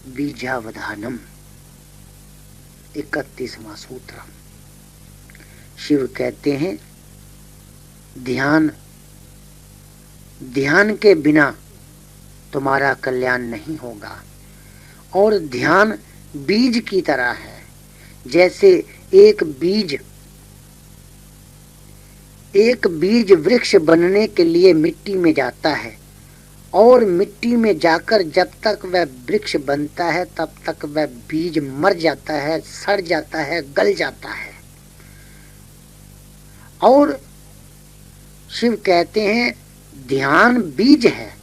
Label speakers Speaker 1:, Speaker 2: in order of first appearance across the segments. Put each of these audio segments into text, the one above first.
Speaker 1: बीजावधानम। 31वां सूत्र। शिव कहते हैं ध्यान ध्यान के बिना तुम्हारा कल्याण नहीं होगा। और ध्यान बीज की तरह है। जैसे एक बीज वृक्ष बनने के लिए मिट्टी में जाता है और मिट्टी में जाकर जब तक वह वृक्ष बनता है तब तक वह बीज मर जाता है, सड़ जाता है, गल जाता है। और शिव कहते हैं ध्यान बीज है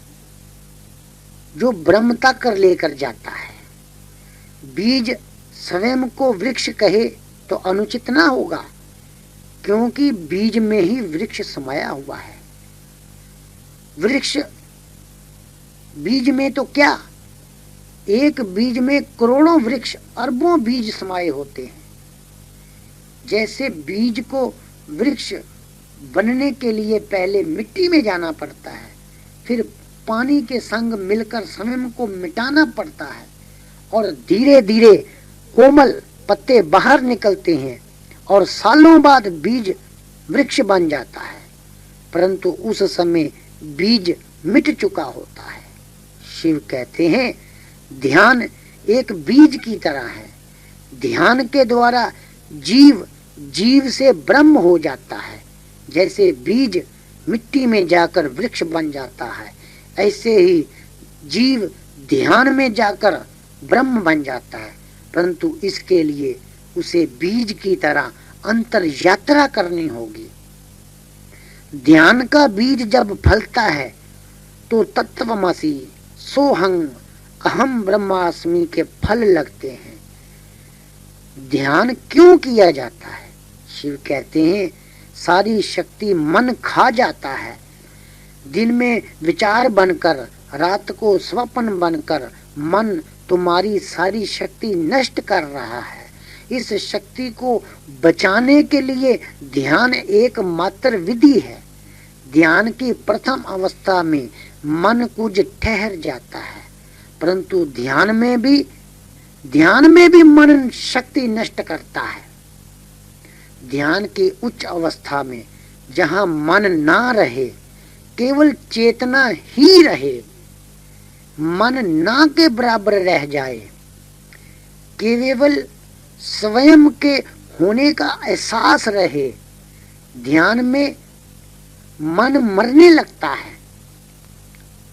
Speaker 1: जो ब्रह्म तक लेकर जाता है। बीज स्वयं को वृक्ष कहे तो अनुचित ना होगा, क्योंकि बीज में ही वृक्ष समाया हुआ है। वृक्ष बीज में तो क्या, एक बीज में करोड़ों वृक्ष, अरबों बीज समाये होते हैं। जैसे बीज को वृक्ष बनने के लिए पहले मिट्टी में जाना पड़ता है, फिर पानी के संग मिलकर स्वयं को मिटाना पड़ता है और धीरे धीरे कोमल पत्ते बाहर निकलते हैं और सालों बाद बीज वृक्ष बन जाता है, परंतु उस समय बीज मिट चुका होता है। शिव कहते हैं ध्यान एक बीज की तरह है। ध्यान के द्वारा जीव से ब्रह्म हो जाता है। जैसे बीज मिट्टी में जाकर वृक्ष बन जाता है, ऐसे ही जीव ध्यान में जाकर ब्रह्म बन जाता है, परंतु इसके लिए उसे बीज की तरह अंतर यात्रा करनी होगी। ध्यान का बीज जब फलता है तो तत्वमसि सोहं अहम ब्रह्मास्मि के फल लगते हैं। ध्यान क्यों किया जाता है? शिव कहते हैं सारी शक्ति मन खा जाता है। दिन में विचार बनकर, रात को स्वप्न बनकर मन तुम्हारी सारी शक्ति नष्ट कर रहा है। इस शक्ति को बचाने के लिए ध्यान एक मात्र विधि है। ध्यान की प्रथम अवस्था में मन कुछ ठहर जाता है, परंतु ध्यान में भी मन शक्ति नष्ट करता है। ध्यान की उच्च अवस्था में जहाँ मन ना रहे, केवल चेतना ही रहे, मन ना के बराबर रह जाए, केवल स्वयं के होने का एहसास रहे, ध्यान में मन मरने लगता है।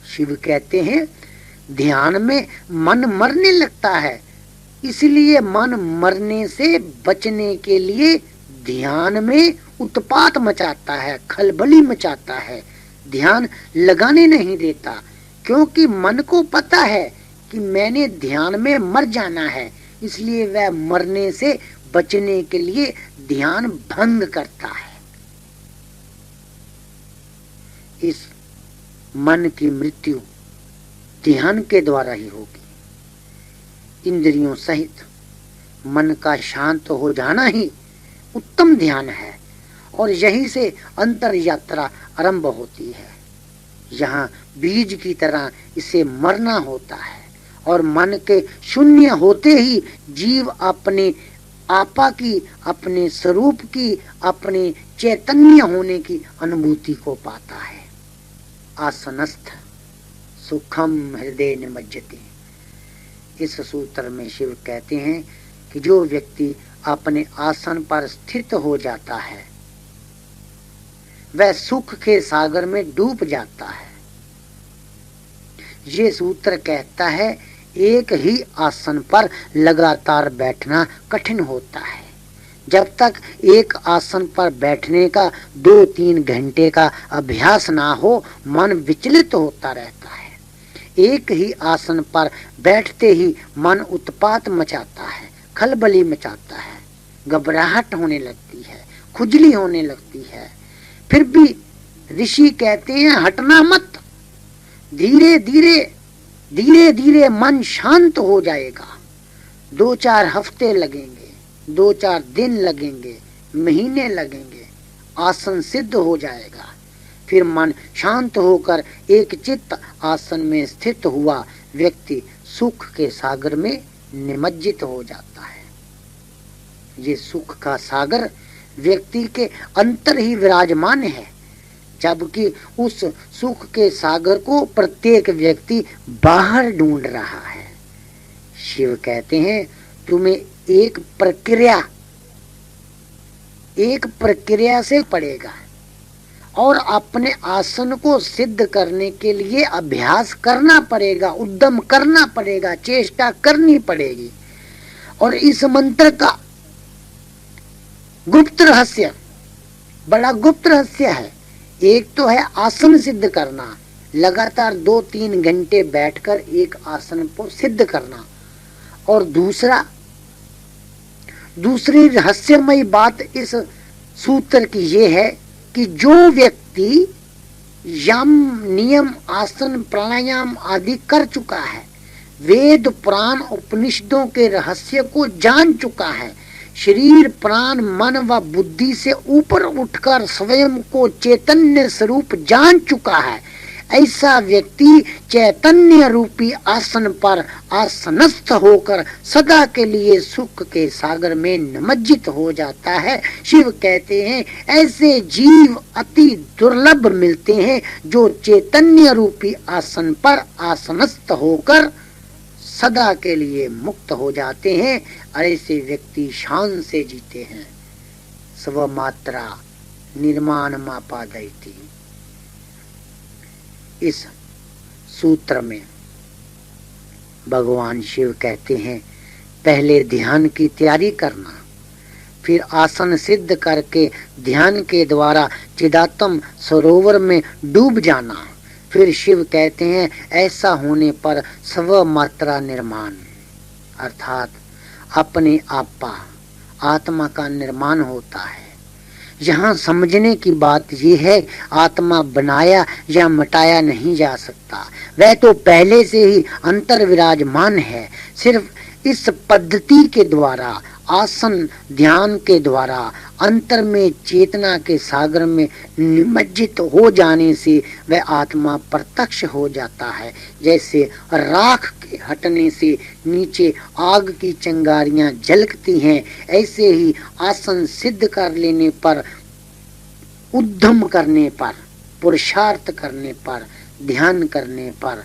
Speaker 1: शिव कहते हैं ध्यान में मन मरने लगता है, इसलिए मन मरने से बचने के लिए ध्यान में उत्पात मचाता है, खलबली मचाता है, ध्यान लगाने नहीं देता, क्योंकि मन को पता है कि मैंने ध्यान में मर जाना है, इसलिए वह मरने से बचने के लिए ध्यान भंग करता है। इस मन की मृत्यु ध्यान के द्वारा ही होगी। इंद्रियों सहित मन का शांत हो जाना ही उत्तम ध्यान है और यहीं से अंतर यात्रा आरंभ होती है। यहाँ बीज की तरह इसे मरना होता है और मन के शून्य होते ही जीव अपने आपा की, अपने स्वरूप की, अपने चैतन्य होने की अनुभूति को पाता है। आसनस्थ सुखम हृदय निमज्जति। इस सूत्र में शिव कहते हैं कि जो व्यक्ति अपने आसन पर स्थित हो जाता है वह सुख के सागर में डूब जाता है। ये सूत्र कहता है एक ही आसन पर लगातार बैठना कठिन होता है। जब तक एक आसन पर बैठने का 2-3 घंटे का अभ्यास ना हो, मन विचलित होता रहता है। एक ही आसन पर बैठते ही मन उत्पात मचाता है, खलबली मचाता है, घबराहट होने लगती है, खुजली होने लगती है। फिर भी ऋषि कहते हैं हटना मत, धीरे धीरे मन शांत हो जाएगा। 2-4 हफ्ते लगेंगे, 2-4 दिन लगेंगे, महीने लगेंगे, आसन सिद्ध हो जाएगा। फिर मन शांत होकर एक चित्त आसन में स्थित हुआ व्यक्ति सुख के सागर में निमज्जित हो जाता है। ये सुख का सागर व्यक्ति के अंतर ही विराजमान है, जबकि उस सुख के सागर को प्रत्येक व्यक्ति बाहर ढूंढ रहा है। शिव कहते हैं तुम्हें एक प्रक्रिया से पड़ेगा और अपने आसन को सिद्ध करने के लिए अभ्यास करना पड़ेगा, उद्यम करना पड़ेगा, चेष्टा करनी पड़ेगी। और इस मंत्र का गुप्त रहस्य, बड़ा गुप्त रहस्य है। एक तो है आसन सिद्ध करना, लगातार 2-3 घंटे बैठकर एक आसन को सिद्ध करना, और दूसरी रहस्यमयी बात इस सूत्र की ये है कि जो व्यक्ति यम नियम आसन प्राणायाम आदि कर चुका है, वेद पुराण उपनिषदों के रहस्य को जान चुका है, शरीर प्राण मन व बुद्धि से ऊपर उठकर स्वयं को चैतन्य स्वरूप जान चुका है, ऐसा व्यक्ति चैतन्य रूपी आसन पर आसनस्थ होकर सदा के लिए सुख के सागर में निमज्जित हो जाता है। शिव कहते हैं ऐसे जीव अति दुर्लभ मिलते हैं जो चैतन्य रूपी आसन पर आसनस्थ होकर सदा के लिए मुक्त हो जाते हैं। ऐसे व्यक्ति शान से जीते हैं। स्वमात्रा निर्माण मापादयति। इस सूत्र में भगवान शिव कहते हैं पहले ध्यान की तैयारी करना, फिर आसन सिद्ध करके ध्यान के द्वारा चिदात्म सरोवर में डूब जाना। फिर शिव कहते हैं ऐसा होने पर स्वमात्रा निर्माण अर्थात अपने आपा आत्मा का निर्माण होता है। यहाँ समझने की बात यह है आत्मा बनाया या मिटाया नहीं जा सकता, वह तो पहले से ही अंतर विराजमान है। सिर्फ इस पद्धति के द्वारा आसन ध्यान के द्वारा अंतर में चेतना के सागर में निमज्जित हो जाने से वह आत्मा प्रत्यक्ष हो जाता है। जैसे राख के हटने से नीचे आग की चिंगारियां झलकती हैं, ऐसे ही आसन सिद्ध कर लेने पर, उद्यम करने पर, पुरुषार्थ करने पर, ध्यान करने पर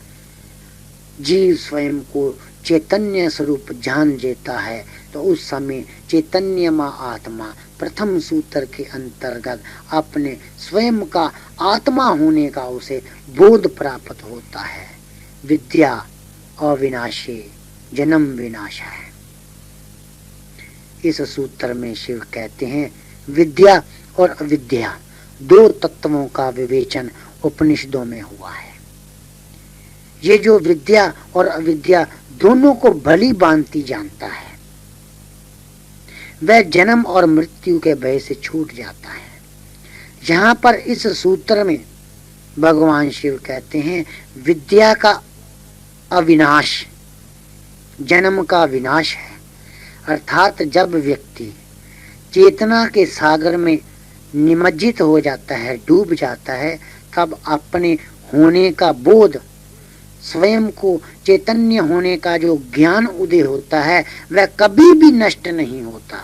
Speaker 1: जीव स्वयं को चैतन्य स्वरूप जान लेता है। तो उस समय चैतन्य मां आत्मा प्रथम सूत्र के अंतर्गत अपने स्वयं का आत्मा होने का उसे बोध प्राप्त होता है। विद्या अविनाशी जन्म विनाश है। इस सूत्र में शिव कहते हैं विद्या और अविद्या दो तत्वों का विवेचन उपनिषदों में हुआ है। ये जो विद्या और अविद्या दोनों को भली भांति जानता है वह जन्म और मृत्यु के भय से छूट जाता है। यहाँ पर इस सूत्र में भगवान शिव कहते हैं विद्या का अविनाश जन्म का विनाश है। अर्थात जब व्यक्ति चेतना के सागर में निमज्जित हो जाता है, डूब जाता है, तब अपने होने का बोध, स्वयं को चैतन्य होने का जो ज्ञान उदय होता है वह कभी भी नष्ट नहीं होता।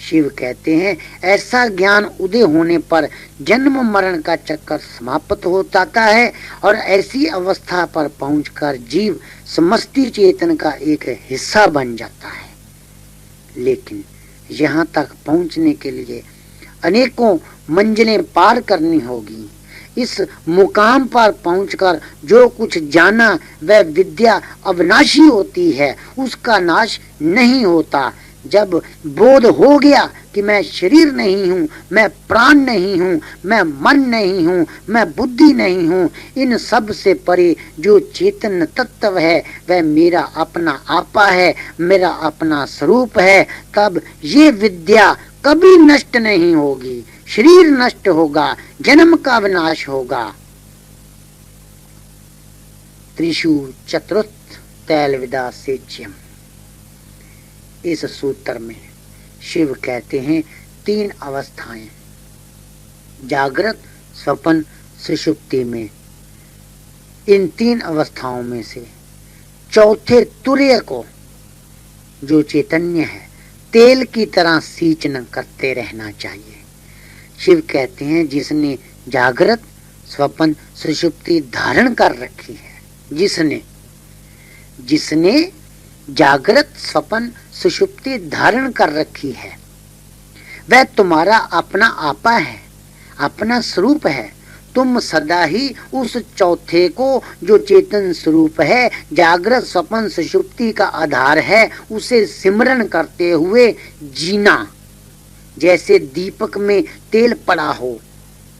Speaker 1: शिव कहते हैं ऐसा ज्ञान उदय होने पर जन्म मरण का चक्कर समाप्त हो जाता है और ऐसी अवस्था पर पहुंचकर जीव समष्टि चेतन का एक हिस्सा बन जाता है। लेकिन यहाँ तक पहुंचने के लिए अनेकों मंजिलें पार करनी होगी। इस मुकाम पर पहुंचकर जो कुछ जाना वह विद्या अविनाशी होती है, उसका नाश नहीं होता। जब बोध हो गया कि मैं शरीर नहीं हूँ, मैं प्राण नहीं हूँ, मैं मन नहीं हूँ, मैं बुद्धि नहीं हूँ, इन सब से परे जो चेतन तत्व है वह मेरा अपना आपा है, मेरा अपना स्वरूप है, तब ये विद्या कभी नष्ट नहीं होगी। शरीर नष्ट होगा, जन्म का विनाश होगा। त्रिषु चतुर्थ तैलविदा सेच्यम। इस सूत्र में शिव कहते हैं 3 अवस्थाएं, जागृत स्वप्न सुषुप्ति में, इन 3 अवस्थाओं में से चौथे तुर्य को, जो चैतन्य है, तेल की तरह सींचन करते रहना चाहिए। शिव कहते हैं जिसने जागृत स्वप्न सुषुप्ति धारण कर रखी है, जिसने जागृत स्वप्न सुषुप्ति धारण कर रखी है, वह तुम्हारा अपना आपा है, अपना स्वरूप है। तुम सदा ही उस चौथे को, जो चेतन स्वरूप है, जागृत स्वप्न सुषुप्ति का आधार है, उसे सिमरन करते हुए जीना। जैसे दीपक में तेल पड़ा हो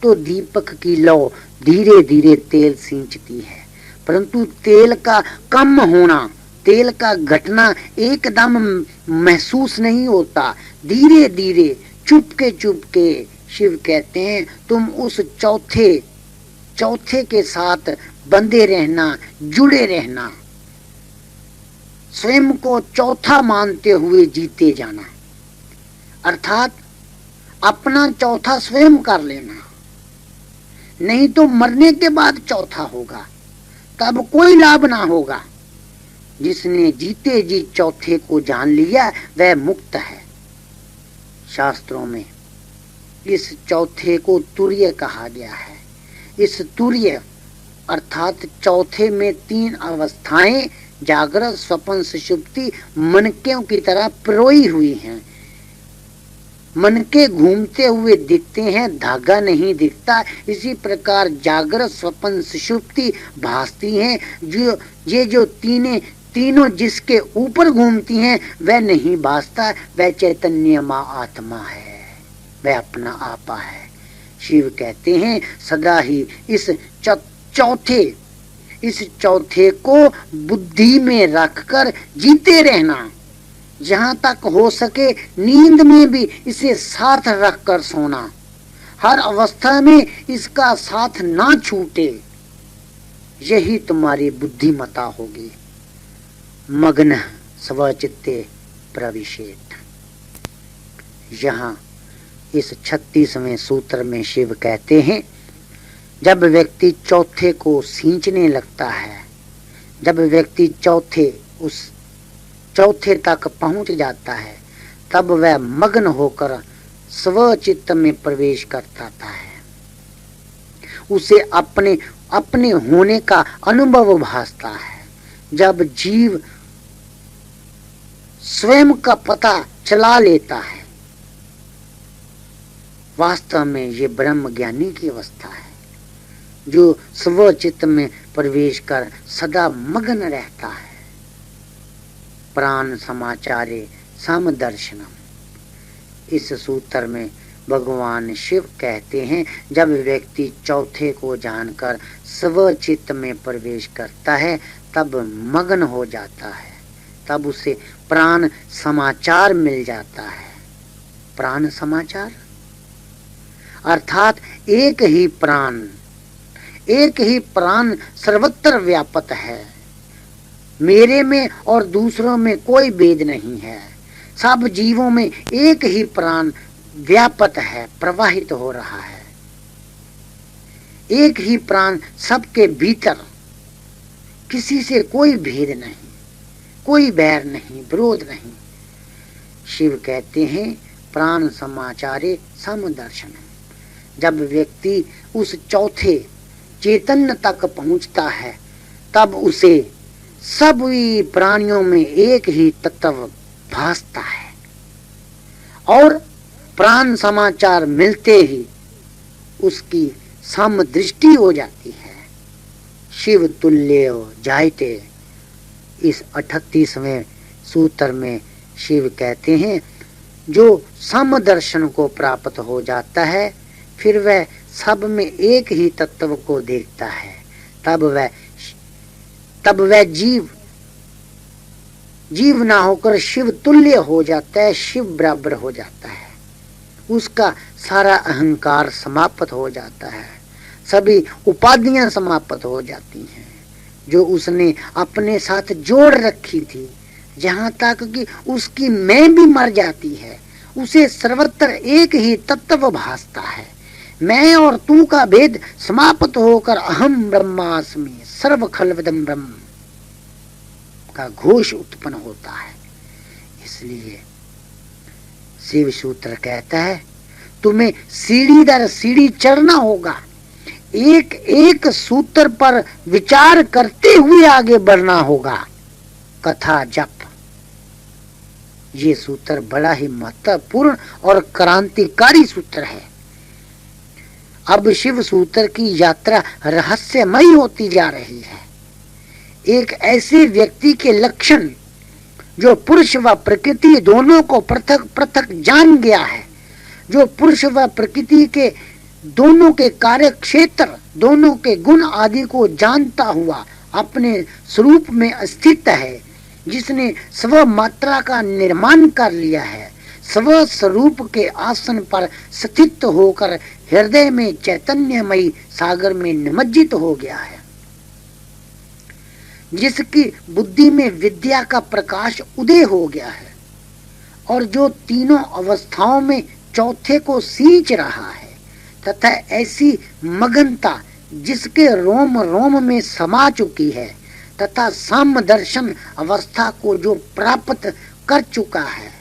Speaker 1: तो दीपक की लौ धीरे धीरे तेल सींचती है, परंतु तेल का कम होना, तेल का घटना एकदम महसूस नहीं होता, धीरे धीरे चुपके चुपके। शिव कहते हैं तुम उस चौथे के साथ बंधे रहना, जुड़े रहना, स्वयं को चौथा मानते हुए जीते जाना, अर्थात अपना चौथा स्वयं कर लेना। नहीं तो मरने के बाद चौथा होगा, तब कोई लाभ ना होगा। जिसने जीते जी चौथे को जान लिया वह मुक्त है। शास्त्रों में इस चौथे को तुर्य कहा गया है। इस तुर्य अर्थात चौथे में तीन अवस्थाएं जागृत स्वप्न सुषुप्ति मनकों की तरह पिरोई हुई हैं। मनके घूमते हुए दिखते हैं, धागा नहीं दिखता। इसी प्रकार जागृत स्वप्न सुषुप्ति भासती हैं। जो तीनों जिसके ऊपर घूमती हैं वह नहीं भासता, वह चैतन्य माँ आत्मा है, वह अपना आपा है। शिव कहते हैं सदा ही इस चौथे को बुद्धि में रखकर जीते रहना। जहां तक हो सके नींद में भी इसे साथ रखकर सोना, हर अवस्था में इसका साथ ना छूटे, यही तुम्हारी बुद्धिमता होगी। मग्न स्वचित्ते प्रविशेत। यहाँ इस 36वें सूत्र में शिव कहते हैं जब व्यक्ति चौथे को सींचने लगता है, जब व्यक्ति चौथे तक पहुंच जाता है, तब वह मग्न होकर स्वचित्त में प्रवेश कर जाता है। उसे अपने होने का अनुभव भासता है। जब जीव स्वयं का पता चला लेता है, वास्तव में ये ब्रह्म ज्ञानी की अवस्था है, जो स्वचित्त में प्रवेश कर सदा मग्न रहता है। प्राण समाचारे समदर्शनम। इस सूत्र में भगवान शिव कहते हैं जब व्यक्ति चौथे को जानकर स्वचित्त में प्रवेश करता है तब मग्न हो जाता है, तब उसे प्राण समाचार मिल जाता है। प्राण समाचार अर्थात एक ही प्राण सर्वत्र व्यापक है। मेरे में और दूसरों में कोई भेद नहीं है। सब जीवों में एक ही प्राण व्यापक है, प्रवाहित हो रहा है। एक ही प्राण सबके भीतर, किसी से कोई भेद नहीं, कोई बैर नहीं, विरोध नहीं। शिव कहते हैं प्राण समाचारे समदर्शन। जब व्यक्ति उस चौथे चैतन्य तक पहुंचता है तब उसे सभी प्राणियों में एक ही तत्व भासता है और प्राण समाचार मिलते ही उसकी समदृष्टि हो जाती है। शिव तुल्य जायते। इस 38वें सूत्र में शिव कहते हैं जो समदर्शन को प्राप्त हो जाता है फिर वह सब में एक ही तत्व को देखता है, तब वह जीव ना होकर शिव तुल्य हो जाता है, शिव बराबर हो जाता है। उसका सारा अहंकार समाप्त हो जाता है, सभी उपाधियां समाप्त हो जाती हैं जो उसने अपने साथ जोड़ रखी थी। जहां तक कि उसकी मैं भी मर जाती है, उसे सर्वत्र एक ही तत्व भासता है। मैं और तू का भेद समाप्त होकर अहम ब्रह्मास्मि सर्व खलविदं ब्रह्म का घोष उत्पन्न होता है। इसलिए शिव सूत्र कहता है तुम्हें सीढ़ी दर सीढ़ी चढ़ना होगा, एक एक सूत्र पर विचार करते हुए आगे बढ़ना होगा। कथा जप, ये सूत्र बड़ा ही महत्वपूर्ण और क्रांतिकारी सूत्र है। अब शिव सूत्र की यात्रा रहस्यमयी होती जा रही है। एक ऐसे व्यक्ति के लक्षण जो पुरुष व प्रकृति दोनों को पृथक पृथक जान गया है, जो पुरुष व प्रकृति के दोनों के कार्य क्षेत्र, दोनों के गुण आदि को जानता हुआ अपने स्वरूप में स्थित है, जिसने स्व मात्रा का निर्माण कर लिया है, स्व स्वरूप के आसन पर स्थित होकर हृदय में चैतन्यमयी सागर में निमज्जित हो गया है, जिसकी बुद्धि में विद्या का प्रकाश उदय हो गया है और जो तीनों अवस्थाओं में चौथे को सींच रहा है, तथा ऐसी मगनता जिसके रोम रोम में समा चुकी है, तथा साम्य दर्शन अवस्था को जो प्राप्त कर चुका है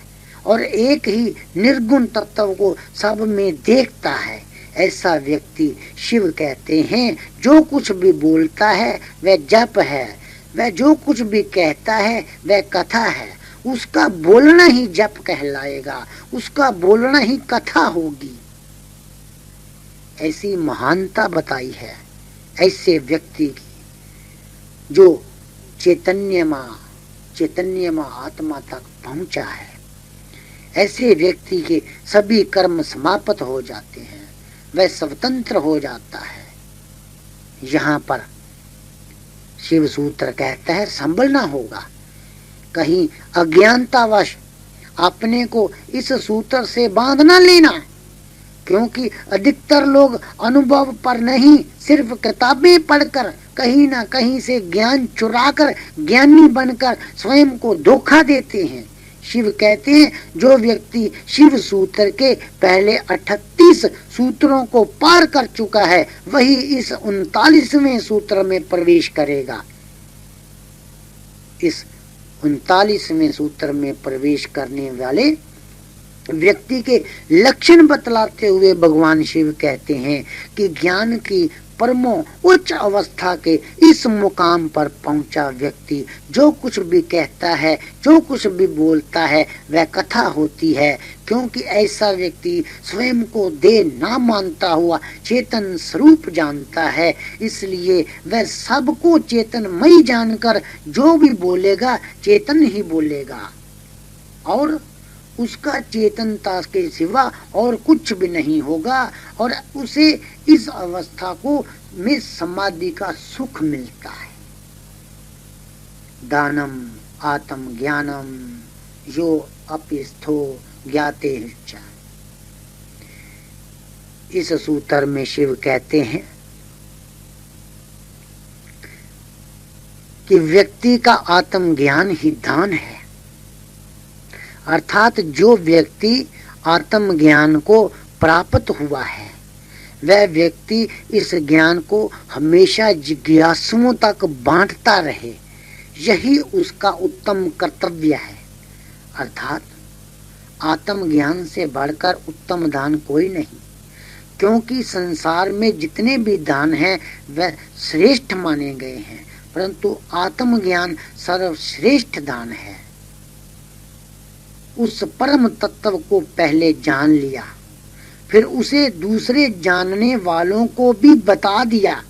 Speaker 1: और एक ही निर्गुण तत्व को सब में देखता है, ऐसा व्यक्ति शिव कहते हैं। जो कुछ भी बोलता है वह जप है, वह जो कुछ भी कहता है वह कथा है, उसका बोलना ही जप कहलाएगा, उसका बोलना ही कथा होगी। ऐसी महानता बताई है ऐसे व्यक्ति की जो चैतन्य मां आत्मा तक पहुंचा है। ऐसे व्यक्ति के सभी कर्म समाप्त हो जाते हैं, वह स्वतंत्र हो जाता है। यहाँ पर शिव सूत्र कहता है संभलना होगा, कहीं अज्ञानतावश अपने को इस सूत्र से बांध ना लेना, क्योंकि अधिकतर लोग अनुभव पर नहीं सिर्फ किताबें पढ़कर कहीं ना कहीं से ज्ञान चुराकर ज्ञानी बनकर स्वयं को धोखा देते हैं। शिव कहते हैं जो व्यक्ति शिव सूत्र के पहले 38 सूत्रों को पार कर चुका है वही इस 39वें सूत्र में प्रवेश करेगा। इस 39वें सूत्र में प्रवेश करने वाले व्यक्ति के लक्षण बतलाते हुए भगवान शिव कहते हैं कि ज्ञान की परमो उच्च अवस्था के इस मुकाम पर पहुंचा व्यक्ति जो कुछ भी कहता है, जो कुछ भी बोलता है वह कथा होती है, क्योंकि ऐसा व्यक्ति स्वयं को देह ना मानता हुआ चेतन स्वरूप जानता है। इसलिए वह सबको चेतनमय जानकर जो भी बोलेगा चेतन ही बोलेगा और उसका चेतनता के सिवा और कुछ भी नहीं होगा और उसे इस अवस्था को में समाधि का सुख मिलता है। दानम आत्म ज्ञानम यो अपिस्थो ज्ञाते। इस सूत्र में शिव कहते हैं कि व्यक्ति का आत्म ज्ञान ही दान है, अर्थात जो व्यक्ति आत्म ज्ञान को प्राप्त हुआ है वह व्यक्ति इस ज्ञान को हमेशा जिज्ञासुओं तक बांटता रहे, यही उसका उत्तम कर्तव्य है। अर्थात आत्म ज्ञान से बढ़कर उत्तम दान कोई नहीं, क्योंकि संसार में जितने भी दान हैं वह श्रेष्ठ माने गए हैं, परंतु आत्म ज्ञान सर्वश्रेष्ठ दान है। उस परम तत्व को पहले जान लिया, फिर उसे दूसरे जानने वालों को भी बता दिया,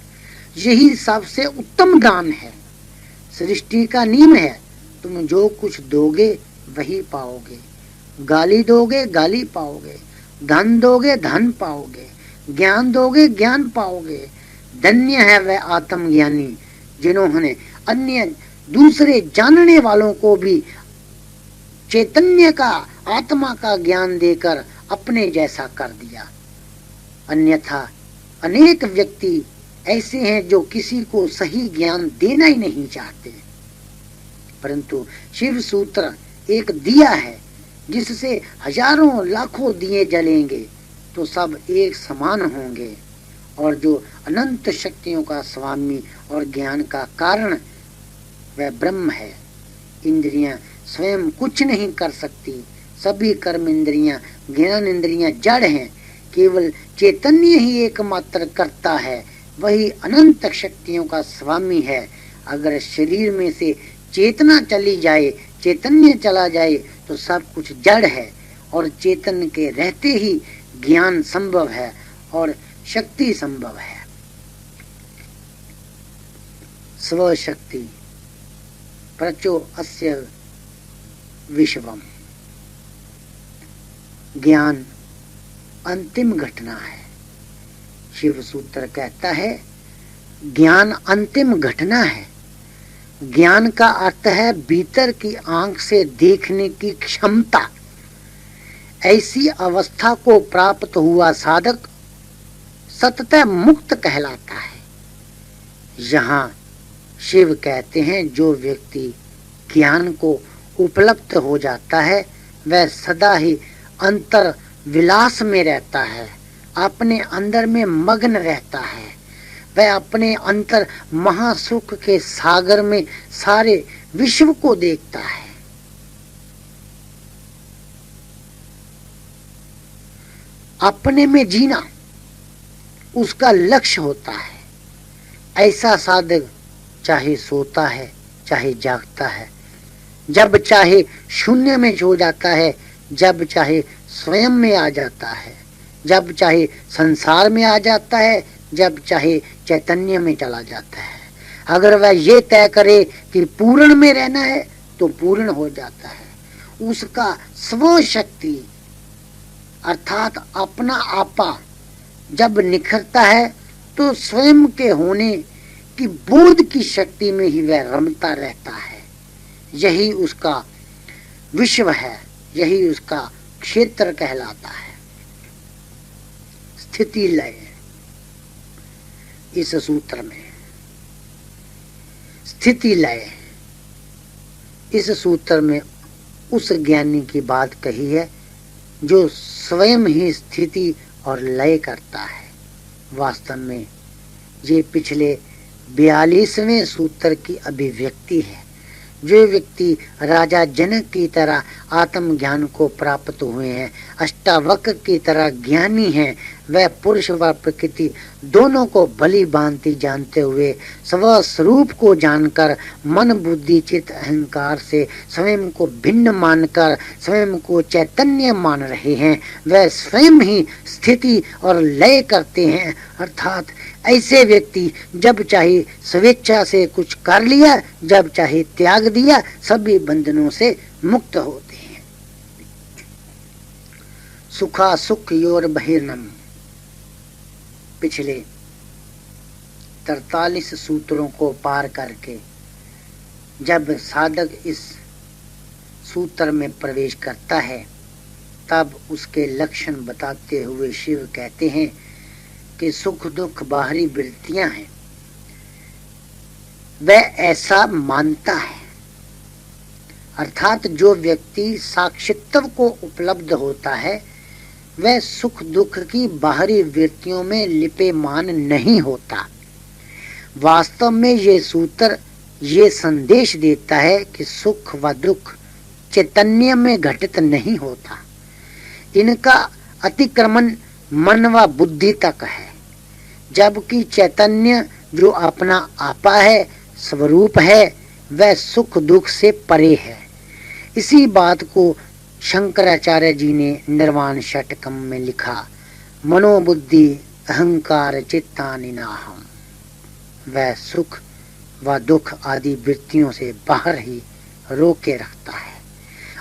Speaker 1: यही सबसे उत्तम दान है। सृष्टि का नियम है, तुम जो कुछ दोगे वही पाओगे, गाली दोगे गाली पाओगे, धन दोगे धन पाओगे, ज्ञान दोगे ज्ञान पाओगे। धन्य है वह आत्मज्ञानी जिन्होंने अन्य दूसरे जानने वालों को भी चैतन्य का आत्मा का ज्ञान देकर अपने जैसा कर दिया। अन्यथा अनेक व्यक्ति ऐसे हैं जो किसी को सही ज्ञान देना ही नहीं चाहते, परंतु शिव सूत्र एक दिया है जिससे हजारों लाखों दिए जलेंगे तो सब एक समान होंगे, और जो अनंत शक्तियों का स्वामी और ज्ञान का कारण वह ब्रह्म है, इंद्रियां स्वयं कुछ नहीं कर सकती। सभी कर्म इंद्रियां, ज्ञान इंद्रियां जड़ हैं। केवल चैतन्य ही एकमात्र करता है, वही अनंत शक्तियों का स्वामी है। अगर शरीर में से चेतना चली जाए, चैतन्य चला जाए, तो सब कुछ जड़ है। और चेतन के रहते ही ज्ञान संभव है और शक्ति संभव है। स्वशक्ति प्रचो अस्य विश्वम। ज्ञान अंतिम घटना है। शिव सूत्र कहता है ज्ञान अंतिम घटना है। ज्ञान का अर्थ है भीतर की आंख से देखने की क्षमता। ऐसी अवस्था को प्राप्त हुआ साधक सततः मुक्त कहलाता है। यहाँ शिव कहते हैं जो व्यक्ति ज्ञान को उपलब्ध हो जाता है वह सदा ही अंतर विलास में रहता है, अपने अंदर में मग्न रहता है। वह अपने अंतर महासुख के सागर में सारे विश्व को देखता है। अपने में जीना उसका लक्ष्य होता है। ऐसा साधक चाहे सोता है चाहे जागता है, जब चाहे शून्य में सो जाता है, जब चाहे स्वयं में आ जाता है, जब चाहे संसार में आ जाता है, जब चाहे चैतन्य में चला जाता है। अगर वह ये तय करे कि पूर्ण में रहना है तो पूर्ण हो जाता है। उसका स्वशक्ति अर्थात अपना आपा जब निखरता है तो स्वयं के होने की बोध की शक्ति में ही वह रमता रहता है। यही उसका विश्व है, यही उसका क्षेत्र कहलाता है। स्थिति लय इस सूत्र में, स्थिति लय इस सूत्र में उस ज्ञानी की बात कही है जो स्वयं ही स्थिति और लय करता है। वास्तव में ये पिछले 42वें सूत्र की अभिव्यक्ति है। जो व्यक्ति राजा जनक की तरह आत्मज्ञान को प्राप्त हुए हैं, अष्टावक्र की तरह ज्ञानी हैं, वह पुरुष व प्रकृति दोनों को भली भांति जानते हुए स्वस्वरूप को जानकर मन बुद्धि चित्त अहंकार से स्वयं को भिन्न मानकर स्वयं को चैतन्य मान रहे हैं। वह स्वयं ही स्थिति और लय करते हैं। अर्थात ऐसे व्यक्ति जब चाहे स्वेच्छा से कुछ कर लिया, जब चाहे त्याग दिया, सभी बंधनों से मुक्त होते हैं। सुखा सुख योर बहिर्नम पिछले 43 सूत्रों को पार करके जब साधक इस सूत्र में प्रवेश करता है तब उसके लक्षण बताते हुए शिव कहते हैं कि सुख दुख बाहरी वृत्तियां हैं। वह ऐसा मानता है। अर्थात जो व्यक्ति साक्षित्व को उपलब्ध होता है वह सुख दुख की बाहरी वृत्तियों में लिपेमान नहीं होता। वास्तव में ये सूत्र ये संदेश देता है कि सुख व दुख चैतन्य में घटित नहीं होता। इनका अतिक्रमण मन व बुद्धि तक है, जबकि चैतन्य जो अपना आपा है, स्वरूप है, वह सुख दुख से परे है। इसी बात को शंकराचार्य जी ने निर्वाण षटकम में लिखा, मनोबुद्धि अहंकार चित्तानि नाहम। वह सुख व दुख आदि वृत्तियों से बाहर ही रोके रखता है,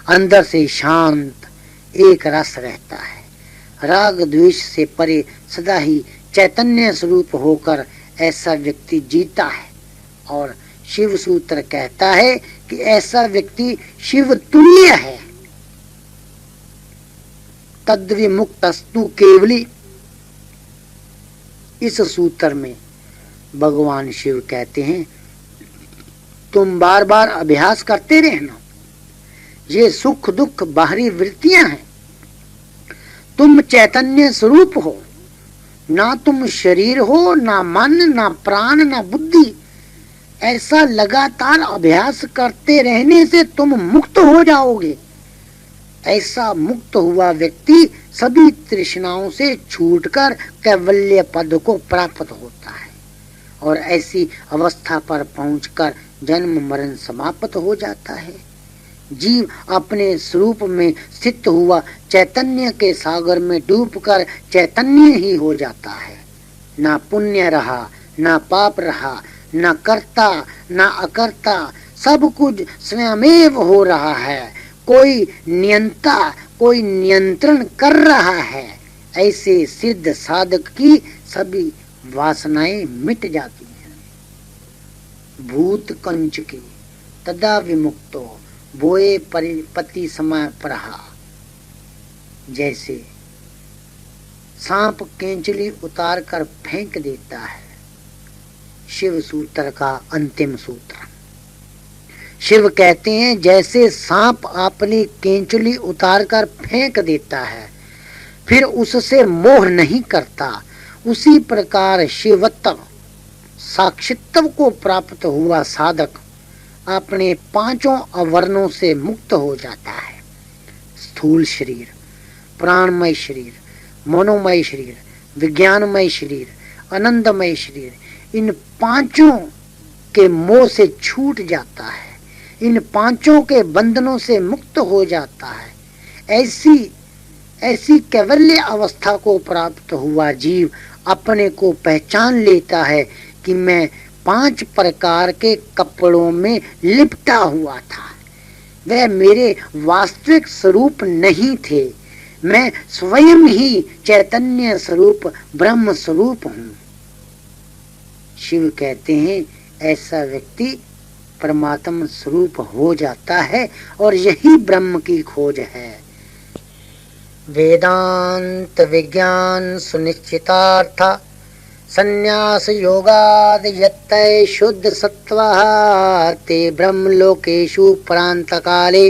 Speaker 1: अंदर से शांत एक रस रहता है। राग द्वेष से परे सदा ही चैतन्य स्वरूप होकर ऐसा व्यक्ति जीता है। और शिव सूत्र कहता है कि ऐसा व्यक्ति शिव तुल्य है। तद्विमुक्तस्तु केवली इस सूत्र में भगवान शिव कहते हैं तुम बार बार अभ्यास करते रहना। ये सुख दुख बाहरी वृत्तियां हैं, तुम चैतन्य स्वरूप हो। ना तुम शरीर हो, ना मन, ना प्राण, ना बुद्धि। ऐसा लगातार अभ्यास करते रहने से तुम मुक्त हो जाओगे। ऐसा मुक्त हुआ व्यक्ति सभी तृष्णाओं से छूटकर कैवल्य पद को प्राप्त होता है और ऐसी अवस्था पर पहुंचकर जन्म मरण समाप्त हो जाता है। जीव अपने स्वरूप में स्थित हुआ चैतन्य के सागर में डूबकर चैतन्य ही हो जाता है। ना पुण्य रहा, ना पाप रहा, ना कर्ता ना अकर्ता, सब कुछ स्वयमेव हो रहा है। कोई नियंता, कोई नियंत्रण कर रहा है। ऐसे सिद्ध साधक की सभी वासनाएं मिट जाती हैं। भूत कंच की तदा विमुक्तो बोए परिपति समय प्रहा। जैसे सांप केंचली उतार कर फेंक देता है। शिव सूत्र का अंतिम सूत्र। शिव कहते हैं जैसे सांप अपनी केंचली उतार कर फेंक देता है फिर उससे मोह नहीं करता, उसी प्रकार शिवत्व साक्षित्व को प्राप्त हुआ साधक अपने पांचों अवर्णों से मुक्त हो जाता है। स्थूल शरीर, प्राणमय शरीर, मनोमय शरीर, विज्ञानमय शरीर, आनंदमय शरीर, इन पांचों के मोह से छूट जाता है, इन पांचों के बंधनों से मुक्त हो जाता है। ऐसी कैवल्य अवस्था को प्राप्त हुआ जीव अपने को पहचान लेता है कि मैं 5 प्रकार के कपड़ों में लिपटा हुआ था। वह मेरे वास्तविक स्वरूप नहीं थे, मैं स्वयं ही चैतन्य स्वरूप ब्रह्म स्वरूप हूँ। शिव कहते हैं ऐसा व्यक्ति परमात्मा स्वरूप हो जाता है और यही ब्रह्म की खोज है। वेदांत विज्ञान सुनिश्चितार्थ संन्यास योगाद यत्तै शुद्ध सत्वः ते ब्रह्मलोकेषु परांत काले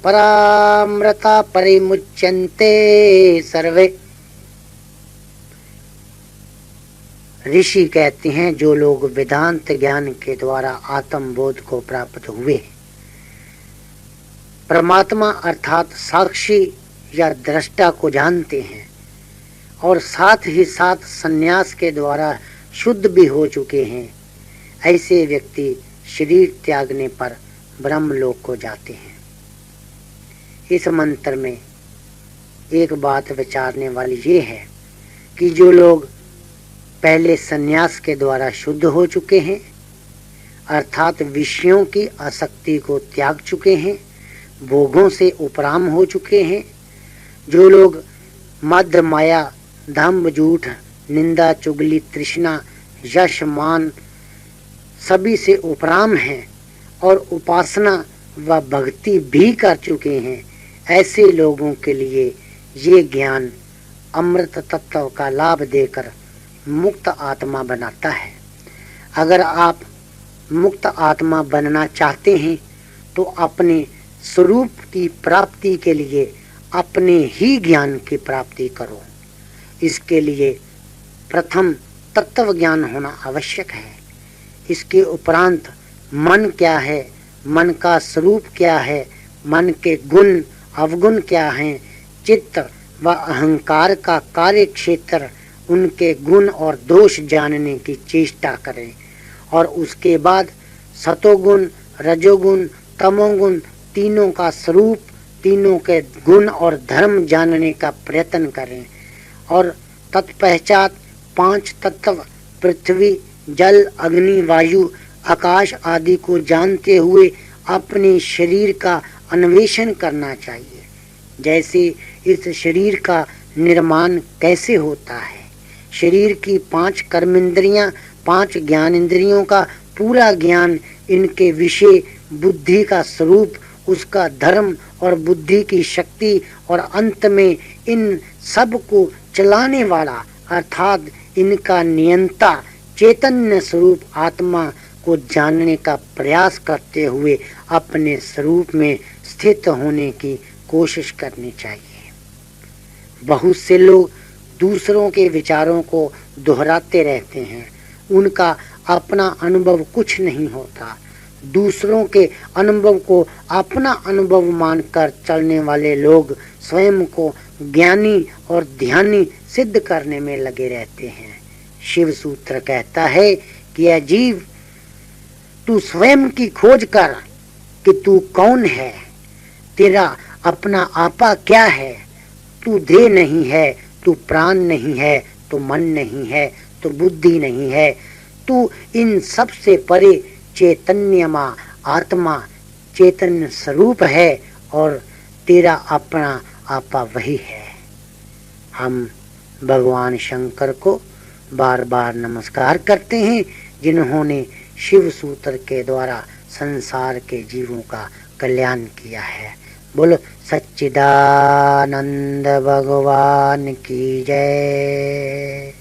Speaker 1: परामृता परिमुच्यन्ते सर्वे। ऋषि कहते हैं जो लोग वेदांत ज्ञान के द्वारा आत्म बोध को प्राप्त हुए, परमात्मा अर्थात साक्षी या दृष्टा को जानते हैं और साथ ही साथ संन्यास के द्वारा शुद्ध भी हो चुके हैं, ऐसे व्यक्ति शरीर त्यागने पर ब्रह्मलोक को जाते हैं। इस मंत्र में एक बात विचारने वाली ये है कि जो लोग पहले संन्यास के द्वारा शुद्ध हो चुके हैं अर्थात विषयों की आसक्ति को त्याग चुके हैं, भोगों से उपराम हो चुके हैं, जो लोग मद माया दंभ झूठ निंदा चुगली तृष्णा यश मान सभी से उपराम हैं और उपासना व भक्ति भी कर चुके हैं, ऐसे लोगों के लिए ये ज्ञान अमृत तत्व का लाभ देकर मुक्त आत्मा बनाता है। अगर आप मुक्त आत्मा बनना चाहते हैं तो अपने स्वरूप की प्राप्ति के लिए अपने ही ज्ञान की प्राप्ति करो। इसके लिए प्रथम तत्व ज्ञान होना आवश्यक है। इसके उपरांत मन क्या है, मन का स्वरूप क्या है, मन के गुण अवगुण क्या हैं, चित्त व अहंकार का कार्य क्षेत्र, उनके गुण और दोष जानने की चेष्टा करें और उसके बाद सतोगुण रजोगुण तमोगुण तीनों का स्वरूप, तीनों के गुण और धर्म जानने का प्रयत्न करें और तत्पश्चात 5 तत्व पृथ्वी जल अग्नि वायु आकाश आदि को जानते हुए अपने शरीर का अन्वेषण करना चाहिए। जैसे इस शरीर का निर्माण कैसे होता है, शरीर की 5 कर्मेंद्रियां 5 ज्ञानेंद्रियों का पूरा ज्ञान, इनके विषय, बुद्धि का स्वरूप, उसका धर्म और बुद्धि की शक्ति और अंत में इन सब को चलाने वाला अर्थात इनका नियंता चैतन्य स्वरूप आत्मा को जानने का प्रयास करते हुए अपने स्वरूप में स्थित होने की कोशिश करनी चाहिए। बहुत से लोग दूसरों के विचारों को दोहराते रहते हैं, उनका अपना अनुभव कुछ नहीं होता। दूसरों के अनुभव को अपना अनुभव मानकर चलने वाले लोग स्वयं को ज्ञानी और ध्यानी सिद्ध करने में लगे रहते हैं। शिव सूत्र कहता है कि यह जीव, तू स्वयं की खोज कर कि तू कौन है, तेरा अपना आपा क्या है। तू देह नहीं है, तू प्राण नहीं है, तू मन नहीं है, तू बुद्धि नहीं है, तू इन सब से परे चैतन्यमा आत्मा चैतन्य स्वरूप है और तेरा अपना आपा वही है। हम भगवान शंकर को बार बार नमस्कार करते हैं जिन्होंने शिव सूत्र के द्वारा संसार के जीवों का कल्याण किया है। बोलो सच्चिदानंद भगवान की जय।